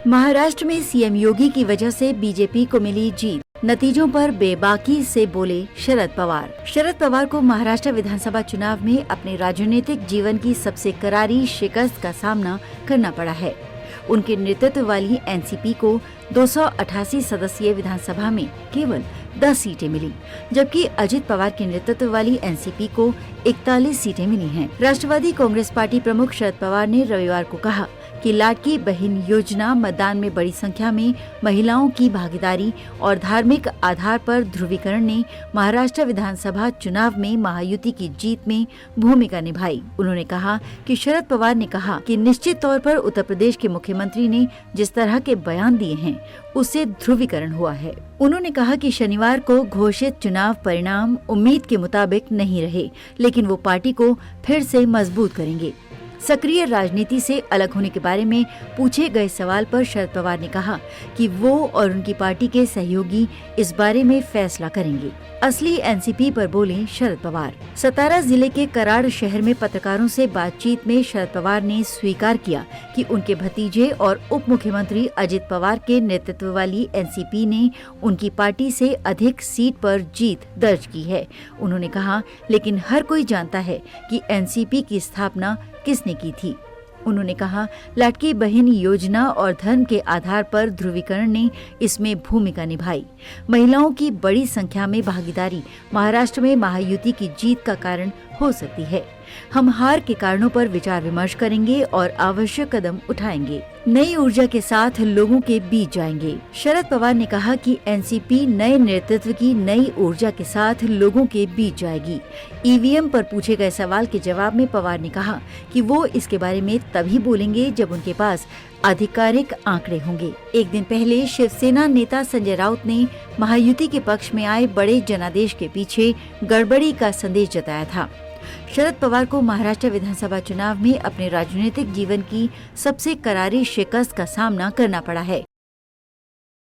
महाराष्ट्र में सीएम योगी की वजह से बीजेपी को मिली जीत, नतीजों पर बेबाकी से बोले शरद पवार। शरद पवार को महाराष्ट्र विधानसभा चुनाव में अपने राजनीतिक जीवन की सबसे करारी शिकस्त का सामना करना पड़ा है। उनके नेतृत्व वाली एनसीपी को 288 सदस्यीय विधानसभा में केवल 10 सीटें मिली, जबकि अजित पवार के नेतृत्व वाली एनसीपी को 41 सीटें मिली हैं। राष्ट्रवादी कांग्रेस पार्टी प्रमुख शरद पवार ने रविवार को कहा कि लाडकी बहन योजना मतदान में बड़ी संख्या में महिलाओं की भागीदारी और धार्मिक आधार पर ध्रुवीकरण ने महाराष्ट्र विधानसभा चुनाव में महायुति की जीत में भूमिका निभाई। उन्होंने कहा कि शरद पवार ने कहा कि निश्चित तौर पर उत्तर प्रदेश के मुख्यमंत्री ने जिस तरह के बयान दिए हैं उससे ध्रुवीकरण हुआ है। उन्होंने कहा कि शनिवार को घोषित चुनाव परिणाम उम्मीद के मुताबिक नहीं रहे, लेकिन वो पार्टी को फिर से मजबूत करेंगे। सक्रिय राजनीति से अलग होने के बारे में पूछे गए सवाल पर शरद पवार ने कहा कि वो और उनकी पार्टी के सहयोगी इस बारे में फैसला करेंगे। असली एनसीपी पर बोले शरद पवार। सतारा जिले के कराड़ शहर में पत्रकारों से बातचीत में शरद पवार ने स्वीकार किया कि उनके भतीजे और उप मुख्यमंत्री अजित पवार के नेतृत्व वाली एनसीपी ने उनकी पार्टी से अधिक सीट पर जीत दर्ज की है। उन्होंने कहा, लेकिन हर कोई जानता है कि एनसीपी की स्थापना किसने की थी। उन्होंने कहा, लाडकी बहन योजना और धर्म के आधार पर ध्रुवीकरण ने इसमें भूमिका निभाई। महिलाओं की बड़ी संख्या में भागीदारी महाराष्ट्र में महायुति की जीत का कारण हो सकती है। हम हार के कारणों पर विचार विमर्श करेंगे और आवश्यक कदम उठाएंगे। नई ऊर्जा के साथ लोगों के बीच जाएंगे। शरद पवार ने कहा कि एनसीपी नए नेतृत्व की नई ऊर्जा के साथ लोगों के बीच जाएगी। ईवीएम पर पूछे गए सवाल के जवाब में पवार ने कहा कि वो इसके बारे में तभी बोलेंगे जब उनके पास आधिकारिक आंकड़े होंगे। एक दिन पहले शिवसेना नेता संजय राउत ने महायुति के पक्ष में आए बड़े जनादेश के पीछे गड़बड़ी का संदेश जताया था। शरद पवार को महाराष्ट्र विधानसभा चुनाव में अपने राजनीतिक जीवन की सबसे करारी शिकस्त का सामना करना पड़ा है।